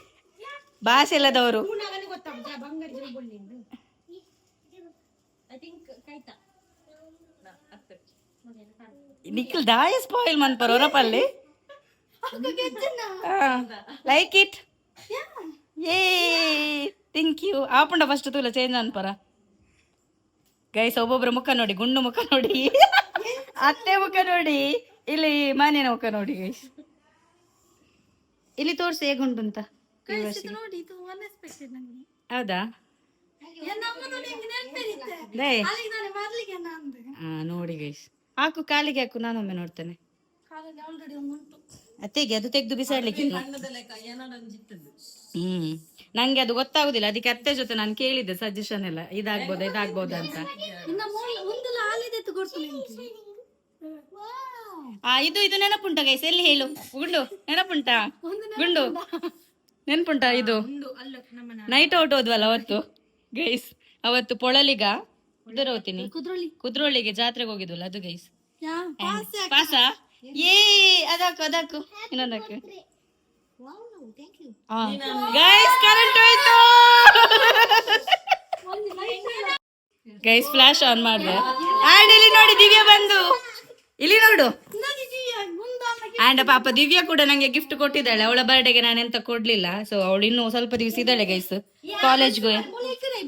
ಭಾಷೆ ಇಲ್ಲದವರು ನಿಖಿಲ್ ದಾಯ ಸ್ಪಾಯಿಲ್ ಮನ್ಪರ್ ಹೊರಪಲ್ಲಿ ಲೈಕ್ ಇಟ್ ಏ ಥ್ಯಾಂಕ್ ಯು ಆಪುಂಡ ಫಸ್ಟ್ ತೂಲ ಚೇಂಜ್ ಅನ್ಪರ ಗೈಸ್ ಒಬ್ಬೊಬ್ರ ಮುಖ ನೋಡಿ ಗುಂಡು ಮುಖ ನೋಡಿ ಅತ್ತೆ ಮುಖ ನೋಡಿ ಇಲ್ಲಿ ಮಾನ್ಯನ ಮುಖ ನೋಡಿ ಗೈಸ್ ಇಲ್ಲಿ ತೋರ್ಸಿ ಹೇಗುಂಟು ಅಂತ ಹೌದಾ ನೋಡಿ ಗೈಸ್ ಹಾಕು ಕಾಲಿಗೆ ಹಾಕು ನಾನೊಮ್ಮೆ ನೋಡ್ತೇನೆ ತೆಗಿ ಅದು ತೆಗ್ದು ಬಿಸಾಡ್ಲಿಕ್ಕೆ ನಂಗೆ ಅದು ಗೊತ್ತಾಗುದಿಲ್ಲ ಅದಕ್ಕೆ ಅತ್ತೆ ಜೊತೆ ನಾನು ಕೇಳಿದ್ದೆ ಸಜೆಷನ್ ಎಲ್ಲ ಇದಾಗ್ಬೋದಾ ಅಂತ ಇದು ನೆನಪುಂಟ ಗೈಸ್ ಎಲ್ಲಿ ಹೇಳು ಗುಂಡು ನೆನಪುಂಟ ಗುಂಡು ನೆನಪುಂಟ ಇದು ನೈಟ್ ಔಟ್ ಹೋದ್ವಲ್ಲ ಅವತ್ತು ಗೈಸ್ ಅವತ್ತು ಪೊಳಲಿಗ ಉದರ ಹೋಗ್ತೀನಿ ಕುದ್ರೋಳಿಗೆ ಜಾತ್ರೆಗೆ ಹೋಗಿದ್ವಲ್ಲ ಅದು ಗೈಸ್ ಪಾಸ ಏ ಅದಕ್ಕು ಇನ್ನೊಂದಕ್ಕೆ ಗೈಸ್ ಕರೆಂಟ್ ಹೋಯ್ತು ಗೈಸ್ ಫ್ಲಾಶ್ ಆನ್ ಮಾಡಿದೆ ಆ್ಯಂಡ್ ಇಲ್ಲಿ ನೋಡಿ ದಿವ್ಯಾ ಬಂದು ಇಲ್ಲಿ ನೋಡು ಆ್ಯಂಡ್ ಪಾಪ ದಿವ್ಯಾ ಕೂಡ ನಂಗೆ ಗಿಫ್ಟ್ ಕೊಟ್ಟಿದ್ದಾಳೆ ಅವಳ ಬರ್ಡೇಗೆ ನಾನು ಎಂತ ಕೊಡ್ಲಿಲ್ಲ ಸೊ ಅವಳು ಇನ್ನೂ ಸ್ವಲ್ಪ ದಿವಸ ಇದ್ದಾಳೆ ಗೈಸ್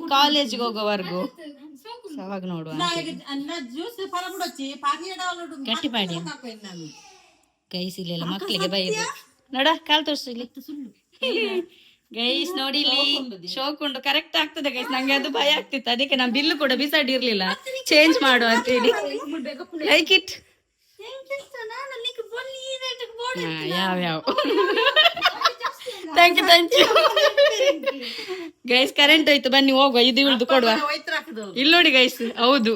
ಕಾಲೇಜ್ಗೆ ಹೋಗೋವರೆಗೂ ಅವಾಗ ನೋಡುವ ಗಟ್ಟಿ ಪಾಡಿ ಗೈಸ್ ಇಲ್ಲೆಲ್ಲ ಮಕ್ಕಳಿಗೆ ಬೈದು ನೋಡ ಕಾಲ್ ತೋರ್ಸು ಇಲ್ಲಿ ಗೈಸ್ ನೋಡಿ ಇಲ್ಲಿ ಶೋಕುಂಡು ಕರೆಕ್ಟ್ ಆಗ್ತದೆ ಗೈಸ್ ನಂಗೆ ಅದು ಭಯ ಆಗ್ತಿತ್ತು ಅದಕ್ಕೆ ನಾನು ಬಿಲ್ಲು ಕೂಡ ಬಿಸಾಡಿರ್ಲಿಲ್ಲ ಚೇಂಜ್ ಮಾಡು ಅಂತ ಹೇಳಿ ಲೈಕ್ ಇಟ್ ಯಾವ ಥ್ಯಾಂಕ್ ಯು ಗೈಸ್ ಕರೆಂಟ್ ಹೋಯ್ತು ಬನ್ನಿ ಹೋಗುವ ಇದು ಇಳ್ದು ಕೊಡುವ ಇಲ್ಲಿ ನೋಡಿ ಗೈಸ್ ಹೌದು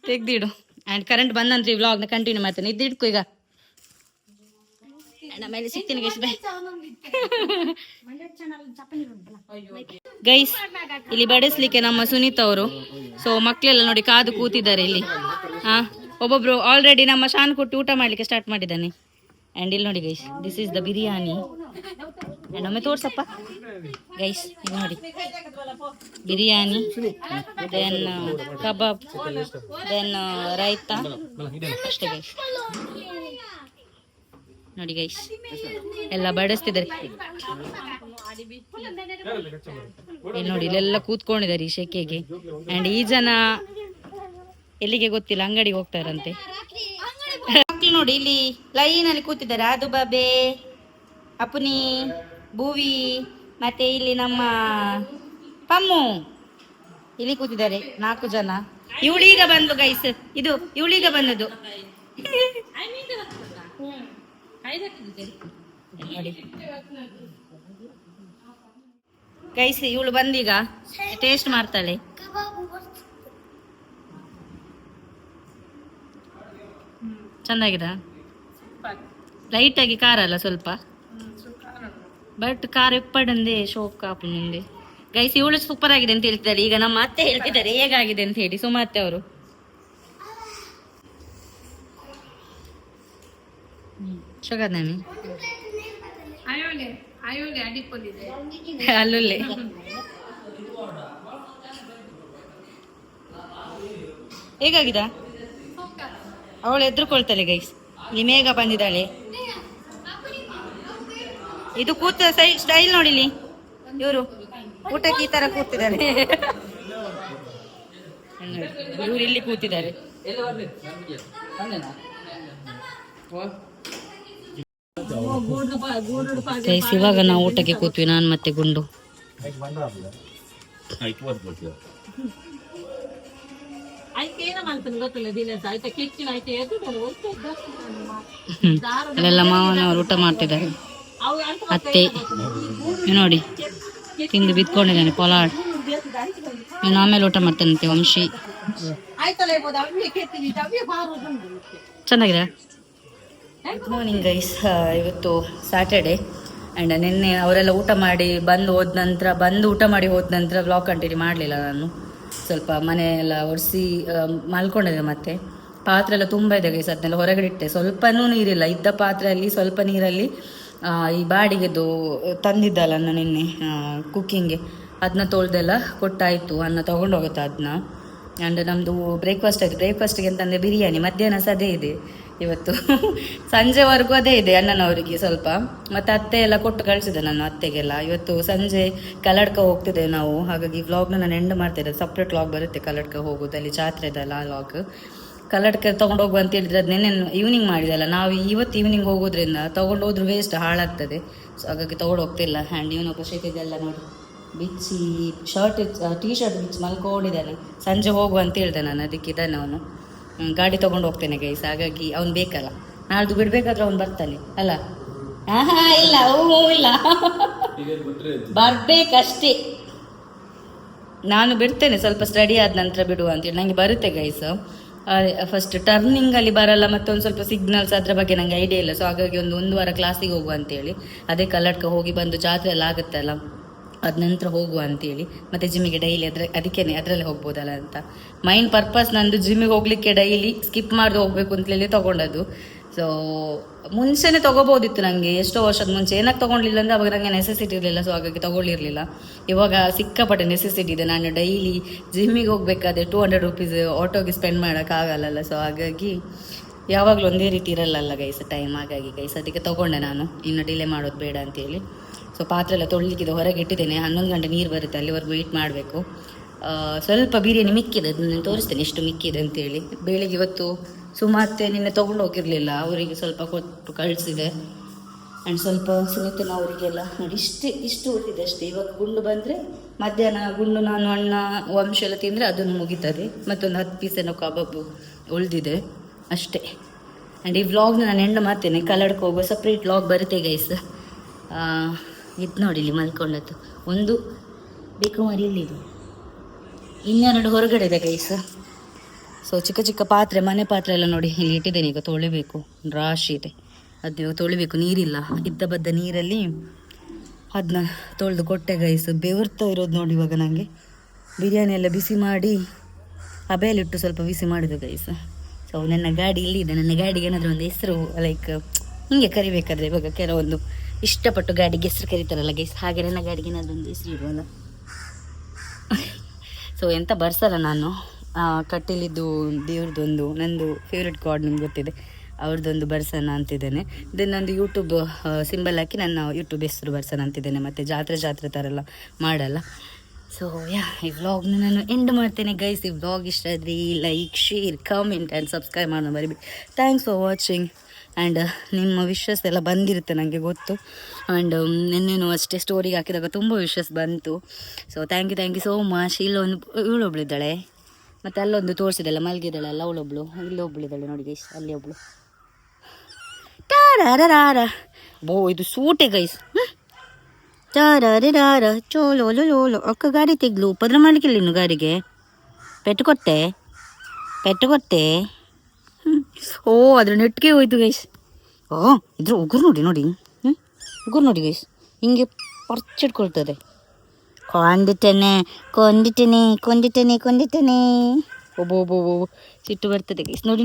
ತೆಗ್ದಿಡು ಅಂಡ್ ಕರೆಂಟ್ ಬಂದಂತ್ರಿ ವ್ಲಾಗ್ನ ಕಂಟಿನ್ಯೂ ಮಾಡ್ತೇನೆ ಇದು ಇಡ್ಕೊ ಈಗ ಆಮೇಲೆ ಸಿಗ್ತೀನಿ ಗೈಸ್ ಬೈ ಗೈಸ್ ಇಲ್ಲಿ ಬಡಿಸ್ಲಿಕ್ಕೆ ನಮ್ಮ ಸುನೀತಾ ಅವರು ಸೊ ಮಕ್ಕಳೆಲ್ಲ ನೋಡಿ ಕಾದು ಕೂತಿದ್ದಾರೆ ಇಲ್ಲಿ ಒಬ್ಬೊಬ್ರು ಆಲ್ರೆಡಿ ನಮ್ಮ ಶಾನ್ ಕೊಟ್ಟು ಊಟ ಮಾಡ್ಲಿಕ್ಕೆ ಸ್ಟಾರ್ಟ್ ಮಾಡಿದ್ದಾನೆ ಅಂಡ್ ಇಲ್ಲಿ ನೋಡಿ guys this is the biryani and ಒಮ್ಮೆ ತೋರ್ಸಪ್ಪ ಗೈಸ್ ಇಲ್ಲಿ ನೋಡಿ ಬಿರಿಯಾನಿ ದೆನ್ ಕಬಾಬ್ ದೆನ್ ರೈತಾ ಅಷ್ಟೇ ಗೈಸ್ ನೋಡಿ ಗೈಸ್ ಎಲ್ಲ ಬಡಿಸ್ತಿದ್ದಾರೆ ಇಲ್ಲಿ ನೋಡಿ ಇಲ್ಲೆಲ್ಲ ಕೂತ್ಕೊಂಡಿದ್ದಾರೆ ಈ ಶೆಕೆಗೆ ಅಂಡ್ ಈ ಜನ ಎಲ್ಲಿಗೆ ಗೊತ್ತಿಲ್ಲ ಅಂಗಡಿಗೆ ಹೋಗ್ತಾರಂತೆ ಮಕ್ಳು ನೋಡಿ ಇಲ್ಲಿ ಲೈನ್ ಅಲ್ಲಿ ಕೂತಿದ್ದಾರೆ ಅದು ಬಾಬೆ ಅಪುನಿ ಭೂವಿ ಮತ್ತೆ ಇಲ್ಲಿ ನಮ್ಮ ಪಮ್ಮು ಇಲ್ಲಿ ಕೂತಿದ್ದಾರೆ 4 ಜನ ಇವಳೀಗ ಬಂದು ಗೈಸ್ ಇವಳೀಗ ಬಂದದ್ದು ಗೈಸ್ ಇವಳು ಬಂದೀಗ ಟೇಸ್ಟ್ ಮಾಡ್ತಾಳೆ ಚಂದಾಗಿದ ಲೈಟ್ ಆಗಿ ಖಾರ ಅಲ್ಲ ಸ್ವಲ್ಪ ಬಟ್ ಖಾರ ಎಪ್ಪಡಂದೆ ಶೋಕ್ ಕಾಪು ನಿಂದೆ ಗೈಸ್ ಇವಳು ಸೂಪರ್ ಆಗಿದೆ ಅಂತ ಹೇಳ್ತಿದ್ದಾರೆ ಈಗ ನಮ್ಮ ಅತ್ತೆ ಹೇಳ್ತಿದ್ದಾರೆ ಹೇಗಾಗಿದೆ ಅಂತ ಹೇಳಿ ಸುಮ ಅತ್ತೆ ಅವರು ಶೋಕದ್ನಾಮಿ ಅಲ್ಲೇ ಹೇಗಾಗಿದ ಅವಳು ಎದ್ರುಕೊಳ್ತಾಳೆ ಗೈಸ್ ಇಲ್ಲಿ ಮೇಘ ಬಂದಿದ್ದಾಳೆ ಇದು ಕೂತ ಸ್ಟೈಲ್ ನೋಡಿಲಿ ಇವರು ಊಟಕ್ಕೆ ಈ ತರ ಕೂತಿದ್ದಾರೆ ಇವ್ರು ಇಲ್ಲಿ ಕೂತಿದ್ದಾರೆ ಗೈಸ್ ಇವಾಗ ನಾವು ಊಟಕ್ಕೆ ಕೂತ್ವಿ ನಾನು ಮತ್ತೆ ಗುಂಡು ಅಲ್ಲೆಲ್ಲ ಮಾವನವರು ಊಟ ಮಾಡ್ತಿದ್ದಾರೆ ಅತ್ತೆ ನೋಡಿ ತಿಂದು ಬಿತ್ಕೊಂಡಿದ್ದಾನೆ ಪೊಲಾಡ್ ನೀನು ಆಮೇಲೆ ಊಟ ಮಾಡ್ತಾನಂತೆ ವಂಶಿ ಚೆನ್ನಾಗಿದೆ ಗುಡ್ ಮಾರ್ನಿಂಗ್ ಗೈಸ್ ಇವತ್ತು ಸ್ಯಾಟರ್ಡೆ ಆ್ಯಂಡ್ ನಿನ್ನೆ ಅವರೆಲ್ಲ ಊಟ ಮಾಡಿ ಬಂದು ಊಟ ಮಾಡಿ ಹೋದ ನಂತರ ವ್ಲಾಗ್ ಕಂಟಿನ್ಯೂ ಮಾಡಲಿಲ್ಲ ನಾನು ಸ್ವಲ್ಪ ಮನೆಯೆಲ್ಲ ಒರೆಸಿ ಮಲ್ಕೊಂಡಿದ್ದೆ ಮತ್ತೆ ಪಾತ್ರೆ ಎಲ್ಲ ತುಂಬ ಇದೆ ಗೈಸ್ ಅದನ್ನೆಲ್ಲ ಹೊರಗಡೆ ಇಟ್ಟೆ ಸ್ವಲ್ಪನೂ ನೀರಿಲ್ಲ ಇದ್ದ ಪಾತ್ರೆಯಲ್ಲಿ ಸ್ವಲ್ಪ ನೀರಲ್ಲಿ ಈ ಬಾಡಿಗೆದು ತಂದಿದ್ದಲ್ಲ ಅನ್ನ ನಿನ್ನೆ ಕುಕ್ಕಿಂಗ್ಗೆ ಅದನ್ನ ತೊಳೆದೆಲ್ಲ ಕೊಟ್ಟಾಯಿತು ಅನ್ನ ತೊಗೊಂಡು ಹೋಗುತ್ತೆ ಅದನ್ನ ಆ್ಯಂಡ್ ನಮ್ಮದು ಬ್ರೇಕ್ಫಾಸ್ಟಿಗೆ ಅಂತಂದರೆ ಬಿರಿಯಾನಿ, ಮಧ್ಯಾಹ್ನ ಸಹ ಅದೇ ಇದೆ ಇವತ್ತು. ಸಂಜೆವರೆಗೂ ಅದೇ ಇದೆ ಅಣ್ಣನವರಿಗೆ ಸ್ವಲ್ಪ, ಮತ್ತು ಅತ್ತೆ ಎಲ್ಲ ಕೊಟ್ಟು ಕಳಿಸಿದೆ ನಾನು ಅತ್ತೆಗೆಲ್ಲ. ಇವತ್ತು ಸಂಜೆ ಕಲ್ಲಡ್ಕ ಹೋಗ್ತಿದ್ದೇವೆ ನಾವು, ಹಾಗಾಗಿ ವ್ಲಾಗ್ನ ನಾನು ಎಂಡ್ ಮಾಡ್ತಿದ್ದೆ. ಸಪ್ರೇಟ್ ವ್ಲಾಗ್ ಬರುತ್ತೆ ಕಲ್ಲಡ್ಕ ಹೋಗೋದು, ಅಲ್ಲಿ ಜಾತ್ರೆ ಇದಲ್ಲ ಆ ವ್ಲಾಗ್. ಕಲ್ಲಡ್ಕ ತೊಗೊಂಡು ಹೋಗುವ ಅಂತ ಹೇಳಿದ್ರೆ ಅದು ನೆನ್ನೆ ಈವ್ನಿಂಗ್ ಮಾಡಿದಲ್ಲ, ನಾವು ಇವತ್ತು ಈವ್ನಿಂಗ್ ಹೋಗೋದ್ರಿಂದ ತೊಗೊಂಡು ಹೋದ್ರೆ ವೇಸ್ಟ್, ಹಾಳಾಗ್ತದೆ. ಸೊ ಹಾಗಾಗಿ ತೊಗೊಂಡು ಹೋಗ್ತಿಲ್ಲ. ಆ್ಯಂಡ್ ಇವನೊಬ್ಬ ಇದೆಲ್ಲ ನೋಡಿ ಬಿಚ್ಚಿ ಶರ್ಟ್ ಟೀ ಶರ್ಟ್ ಬಿಚ್ಚಿ ಮಲ್ಕೊಂಡಿದ್ದಾನೆ. ಸಂಜೆ ಹೋಗುವ ಅಂತ ಹೇಳಿದೆ ನಾನು, ಅದಕ್ಕೆ ಇದ್ದಾನೆ ಅವನು. ಗಾಡಿ ತೊಗೊಂಡು ಹೋಗ್ತೇನೆ ಗೈಸ್, ಹಾಗಾಗಿ ಅವ್ನು ಬೇಕಲ್ಲ, ನಾಳ್ದು ಬಿಡಬೇಕಾದ್ರೆ ಅವ್ನು ಬರ್ತಾನೆ ಅಲ್ಲ. ಇಲ್ಲ ಇಲ್ಲ ಬರ್ಬೇಕಷ್ಟೇ, ನಾನು ಬಿಡ್ತೇನೆ ಸ್ವಲ್ಪ ಸ್ಟಡಿ ಆದ ನಂತರ ಬಿಡುವ ಅಂತೇಳಿ. ನನಗೆ ಬರುತ್ತೆ ಗೈಸ್, ಫಸ್ಟ್ ಟರ್ನಿಂಗಲ್ಲಿ ಬರಲ್ಲ, ಮತ್ತೊಂದು ಸ್ವಲ್ಪ ಸಿಗ್ನಲ್ಸ್ ಅದ್ರ ಬಗ್ಗೆ ನನಗೆ ಐಡಿಯಾ ಇಲ್ಲ. ಸೊ ಹಾಗಾಗಿ ಒಂದು ವಾರ ಕ್ಲಾಸಿಗೆ ಹೋಗುವ ಅಂತೇಳಿ, ಅದೇ ಕಲ್ಲಡ್ಕ ಹೋಗಿ ಬಂದು ಜಾತ್ರೆ ಎಲ್ಲ ಆಗುತ್ತಲ್ಲ ಅದ ನಂತರ ಹೋಗುವ ಅಂತೇಳಿ. ಮತ್ತು ಜಿಮ್ಮಿಗೆ ಡೈಲಿ ಅದಕ್ಕೇನೆ ಅದರಲ್ಲೇ ಹೋಗ್ಬೋದಲ್ಲ ಅಂತ. ಮೈನ್ ಪರ್ಪಸ್ ನಂದು ಜಿಮ್ಮಿಗೆ ಹೋಗಲಿಕ್ಕೆ ಡೈಲಿ ಸ್ಕಿಪ್ ಮಾಡಿ ಹೋಗಬೇಕು ಅಂತೇಳಿ ತೊಗೊಂಡದ್ದು. ಸೊ ಮುಂಚೆನೇ ತೊಗೋಬೋದಿತ್ತು ನನಗೆ, ಎಷ್ಟೋ ವರ್ಷದ ಮುಂಚೆ. ಏನಕ್ಕೆ ತೊಗೊಂಡಿಲ್ಲ ಅಂದರೆ ಅವಾಗ ನನಗೆ ನೆಸೆಸಿಟಿ ಇರಲಿಲ್ಲ, ಸೊ ಹಾಗಾಗಿ ತೊಗೊಳ್ಳಿರಲಿಲ್ಲ. ಇವಾಗ ಸಿಕ್ಕಾಪಟ್ಟೆ ನೆಸೆಸಿಟಿ ಇದೆ. ನಾನು ಡೈಲಿ ಜಿಮ್ಮಿಗೆ ಹೋಗ್ಬೇಕಾದ್ರೆ 200 ರೂಪೀಸ್ ಆಟೋಗೆ ಸ್ಪೆಂಡ್ ಮಾಡೋಕ್ಕಾಗಲ್ಲ. ಸೊ ಹಾಗಾಗಿ ಯಾವಾಗಲೂ ಒಂದೇ ರೀತಿ ಇರಲ್ಲ ಗೈಸ್ ಟೈಮ್, ಹಾಗಾಗಿ ಗೈಸ್ ಅದಕ್ಕೆ ತೊಗೊಂಡೆ ನಾನು, ಇನ್ನು ಡಿಲೇ ಮಾಡೋದು ಬೇಡ ಅಂತೇಳಿ. ಸೊ ಪಾತ್ರೆ ಎಲ್ಲ ತೊಳಿಲಿಕ್ಕಿದೆ, ಹೊರಗೆ ಇಟ್ಟಿದ್ದೇನೆ. 11 ಗಂಟೆ ನೀರು ಬರುತ್ತೆ, ಅಲ್ಲಿವರೆಗೂ ವೆಯ್ಟ್ ಮಾಡಬೇಕು. ಸ್ವಲ್ಪ ಬಿರಿಯಾನಿ ಮಿಕ್ಕಿದೆ, ಅದನ್ನು ತೋರಿಸ್ತೇನೆ ಎಷ್ಟು ಮಿಕ್ಕಿದೆ ಅಂತೇಳಿ. ಬೆಳಿಗ್ಗೆ ಇವತ್ತು ಸುಮಾತ್ತೆ ನಿನ್ನೆ ತೊಗೊಂಡು ಹೋಗಿರಲಿಲ್ಲ, ಅವರಿಗೆ ಸ್ವಲ್ಪ ಕೊಟ್ಟು ಕಳಿಸಿದೆ. ಆ್ಯಂಡ್ ಸ್ವಲ್ಪ ಸುನಿತನ ಅವರಿಗೆಲ್ಲ ನೋಡಿ ಇಷ್ಟು ಉಳಿದಿದೆ ಅಷ್ಟೇ. ಇವಾಗ ಗುಂಡು ಬಂದರೆ ಮಧ್ಯಾಹ್ನ ಗುಂಡು ನಾನು ಅಣ್ಣ ವಂಶ ಎಲ್ಲ ತಿಂದರೆ ಅದನ್ನು ಮುಗಿತದೆ. ಮತ್ತೊಂದು 10 ಪೀಸ್ ಏನೋ ಕಬಾಬು ಉಳಿದಿದೆ ಅಷ್ಟೇ. ಆ್ಯಂಡ್ ಈ ವ್ಲಾಗ್ನ ನಾನು ಎಂಡ್ ಮಾಡ್ತೇನೆ. ಕಲ್ಲಡ್ಕ ಹೋಗುವ ಸಪ್ರೇಟ್ ವ್ಲಾಗ್ ಬರುತ್ತೆ ಗೈಸ್. ಇದು ನೋಡಿ ಇಲ್ಲಿ ಮಲ್ಕೊಂಡದ್ದು ಒಂದು ಬೇಕು ಮರಿ ಇಲ್ಲಿದು, 2 ಹೊರಗಡೆ ಇದೆ ಗೈಸ್. ಸೊ ಚಿಕ್ಕ ಚಿಕ್ಕ ಪಾತ್ರೆ, ಮನೆ ಪಾತ್ರೆ ಎಲ್ಲ ನೋಡಿ ಇಲ್ಲಿ ಇಟ್ಟಿದ್ದೇನೆ. ಈಗ ತೊಳಿಬೇಕು, ರಾಶಿ ಇದೆ, ಅದು ತೊಳಿಬೇಕು. ನೀರಿಲ್ಲ, ಇದ್ದ ಬದ್ದ ನೀರಲ್ಲಿ ಅದನ್ನ ತೊಳೆದು ಕೊಟ್ಟೆ ಗೈಸ್. ಬೆವರ್ತಾ ಇರೋದು ನೋಡಿ ಇವಾಗ ನನಗೆ. ಬಿರಿಯಾನಿ ಎಲ್ಲ ಬಿಸಿ ಮಾಡಿ ಹಬೆಯಲ್ಲಿಟ್ಟು ಸ್ವಲ್ಪ ಬಿಸಿ ಮಾಡಿದ್ದು ಗೈಸ್. ಸೊ ನನ್ನ ಗಾಡಿ ಇಲ್ಲಿದೆ. ನನ್ನ ಗಾಡಿಗೆ ಏನಾದರೂ ಒಂದು ಹೆಸರು ಲೈಕ್ ಹಿಂಗೆ ಕರಿಬೇಕಾದ್ರೆ ಇವಾಗ ಕೆಲವೊಂದು ಇಷ್ಟಪಟ್ಟು ಗಾಡಿಗೆ ಹೆಸರು ಕರೀತಾರಲ್ಲ ಗೈಸ್, ಹಾಗೆ ನನ್ನ ಗಾಡಿಗೆ ಏನಾದರೂ ಒಂದು ಹೆಸರು ಇರುವಲ್ಲ. ಸೊ ಎಂತ ಬರ್ಸಲ್ಲ ನಾನು, ಕಟ್ಟಿಲಿದ್ದು ದೇವ್ರದ್ದೊಂದು, ನಂದು ಫೇವ್ರೆಟ್ ಗಾಡ್ ನಿಮ್ಗೆ ಗೊತ್ತಿದೆ, ಅವ್ರದ್ದೊಂದು ಬರ್ಸೋಣ ಅಂತಿದ್ದೇನೆ. ದೆನ್ ನಂದು ಯೂಟ್ಯೂಬ್ ಸಿಂಬಲ್ ಹಾಕಿ ನನ್ನ ಯೂಟ್ಯೂಬ್ ಹೆಸರು ಬರ್ಸೋಣ ಅಂತಿದ್ದೇನೆ. ಮತ್ತು ಜಾತ್ರೆ ಥರ ಎಲ್ಲ ಮಾಡಲ್ಲ. ಸೊ ಈ ವ್ಲಾಗ್ನ ನಾನು ಎಂಡ್ ಮಾಡ್ತೇನೆ ಗೈಸ್. ಈ ವ್ಲಾಗ್ ಇಷ್ಟ ಆದರೆ like, share, comment and subscribe ಮಾಡೋಣ ಮರಿಬೇಡಿ. Thanks for watching. ಆ್ಯಂಡ್ ನಿಮ್ಮ ವಿಶಸ್ ಎಲ್ಲ ಬಂದಿರುತ್ತೆ ನನಗೆ ಗೊತ್ತು. ಆ್ಯಂಡ್ ನಿನ್ನೇನು ಅಷ್ಟೇ ಸ್ಟೋರಿಗೆ ಹಾಕಿದಾಗ ತುಂಬ ವಿಶಸ್ ಬಂತು. So thank you so much. ಇವಳೊಬ್ಳಿದ್ದಾಳೆ, ಮತ್ತು ಅಲ್ಲೊಂದು ತೋರಿಸಿದೆಲ್ಲ ಮಲಗಿದ್ದಾಳಲ್ಲ ಅವಳೊಬ್ಳು, ಇಲ್ಲೊಬ್ಳಿದ್ದಾಳೆ ನೋಡಿ ಗೈಸ್, ಅಲ್ಲಿ ಒಬ್ಳು. ಟಾರ ಬೋ ಇದು ಸೂಟೆ ಗೈಸ್. ಟಾರ ಚೋಲೋ ಅಕ್ಕ ಗಾಡಿ ತೆಗ್ಲು, ಉಪದ್ರ ಮಾಡಲಿಕ್ಕಿಲ್ಲ ಇನ್ನು ಗಾಡಿಗೆ. ಪೆಟ್ಟು ಕೊಟ್ಟೆ. ಓ ಅದ್ರ ನೆಟ್ಗೆ ಹೋಯ್ತು ಗೈಸ್. ಇದ್ರ ಉಗುರು ನೋಡಿ ಉಗುರು ನೋಡಿ ಗೈಸ್, ಹಿಂಗೆ ಪರ್ಚಿಟ್ಕೊಳ್ತದೆ. ಕೊಂದಿಟ್ಟೇನೆ. ಒಬ್ಬೋ ಸಿಟ್ಟು ಬರ್ತದೆ ಗೈಸ್. ನೋಡಿ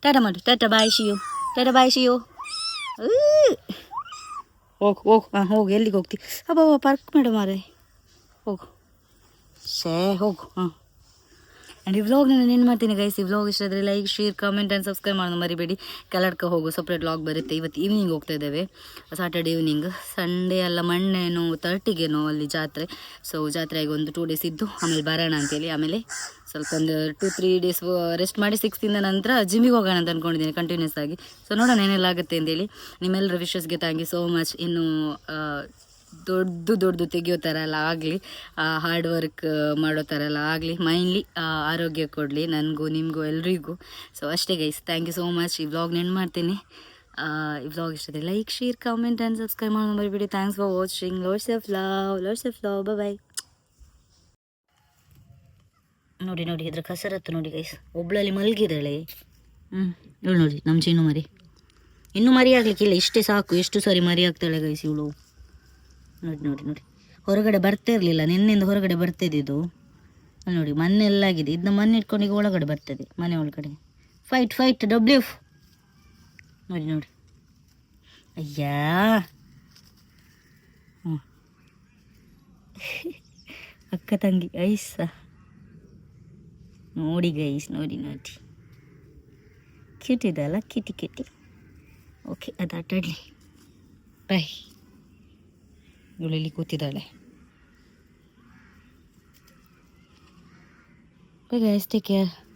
ಟಾಟಾ ಮಾಡು, ಟಾಟಾ ಬಾಯ್ ಶಿಯು. ಹೋಗು ಎಲ್ಲಿಗೆ ಹೋಗ್ತಿ? ಅಬ್ಬಾ ಪಾರ್ಕ್ ಮಾಡು ಮಾರೆ, ಹೋಗು ಹೋಗು. ಆ್ಯಂಡ್ ಈ ವ್ಲಾಗ್ನ ನಾನು ಏನು ಮಾಡ್ತೀನಿ ಗೈಸ್. ಈ ವ್ಲಾಗ್ ಇಷ್ಟ ಆದರೆ like, share, comment and subscribe ಮಾಡೋದು ಮರಿಬೇಡಿ. ಕಲ್ಲಡ್ಕ ಹೋಗು ಸಪ್ರೇಟ್ ವ್ಲಾಗ್ ಬರುತ್ತೆ. ಇವತ್ತು ಈವ್ನಿಂಗ್ ಹೋಗ್ತಾ ಇದ್ದೇವೆ, ಸಾಟರ್ಡೆ ಈವ್ನಿಂಗ್. ಸಂಡೇ ಅಲ್ಲ ಮೊನ್ನೆನೋ 30ಗೇನೋ ಅಲ್ಲಿ ಜಾತ್ರೆ. ಸೊ ಜಾತ್ರೆಗೆ ಒಂದು 2 ಡೇಸ್ ಇದ್ದು ಆಮೇಲೆ ಬರೋಣ ಅಂತೇಳಿ. ಆಮೇಲೆ ಸ್ವಲ್ಪ ಒಂದು 2-3 ಡೇಸ್ ರೆಸ್ಟ್ ಮಾಡಿ 6th ನಂತರ ಜಿಮ್ಮಿಗೆ ಹೋಗೋಣ ಅಂತ ಅಂದ್ಕೊಂಡಿದ್ದೀನಿ ಕಂಟಿನ್ಯೂಸ್ ಆಗಿ. ಸೊ ನೋಡೋಣ ಏನೆಲ್ಲ ಆಗುತ್ತೆ ಅಂತೇಳಿ. ನಿಮ್ಮೆಲ್ಲರ ವಿಶಸ್ಗೆ ಥ್ಯಾಂಕ್ ಯು ಸೋ ಮಚ್. ಇನ್ನು ದೊಡ್ಡದು ತೆಗಿಯೋ ಥರ ಎಲ್ಲ ಆಗಲಿ, ಹಾರ್ಡ್ ವರ್ಕ್ ಮಾಡೋ ಥರ ಎಲ್ಲ ಆಗಲಿ, ಮೈನ್ಲಿ ಆರೋಗ್ಯ ಕೊಡಲಿ ನನಗೂ ನಿಮಗೂ ಎಲ್ರಿಗೂ. ಸೊ ಅಷ್ಟೇ guys, thank you so much. ಈ ವ್ಲಾಗ್ನ ಎಂಡ್ ಮಾಡ್ತೀನಿ. ಈ ವ್ಲಾಗ್ ಇಷ್ಟದೆ like, share, comment and subscribe ಮಾಡೋದು ಮರಿಬೇಡಿ. Thanks for watching. Lots of love. Bye. ನೋಡಿ ಇದ್ರ ಕಸರತ್ತು ನೋಡಿ ಗೈಸ್. ಒಬ್ಳಲ್ಲಿ ಮಲಗಿದ್ದಾಳೆ. ಇವಳು ನೋಡಿ ನಮ್ಮ ಚಿನ್ನು ಮರಿ. ಇನ್ನೂ ಮರಿ ಆಗಲಿಕ್ಕಿಲ್ಲ, ಇಷ್ಟೇ ಸಾಕು. ಎಷ್ಟು ಸಾರಿ ಮರಿ ಆಗ್ತಾಳೆ ಗೈಸ್ ಇವಳು. ನೋಡಿ ಹೊರಗಡೆ ಬರ್ತಾ ಇರಲಿಲ್ಲ, ನಿನ್ನೆಯಿಂದ ಹೊರಗಡೆ ಬರ್ತಿದ್ದು. ನೋಡಿ ಮಣ್ಣೆಲ್ಲಾಗಿದೆ, ಇದನ್ನ ಮಣ್ಣು ಇಟ್ಕೊಂಡು ಈಗ ಒಳಗಡೆ ಬರ್ತದೆ, ಮನೆ ಒಳಗಡೆ. Fight WF. ನೋಡಿ ಅಯ್ಯಾ ಅಕ್ಕ ತಂಗಿ ಐಸ. ನೋಡಿ ಗೈಸ್, ನೋಡಿ ನೋಡಿ, ಕ್ಯೂಟ್ ಇದೆ ಅಲ್ಲ, ಕಿಟಿ ಕಿಟಿ. ಓಕೆ, ಅದು ಆಟಾಡಲಿ. ಬಾಯ್. ಇವಳಲ್ಲಿ ಕೂತಿದ್ದಾಳೆ. Bye guys, take care.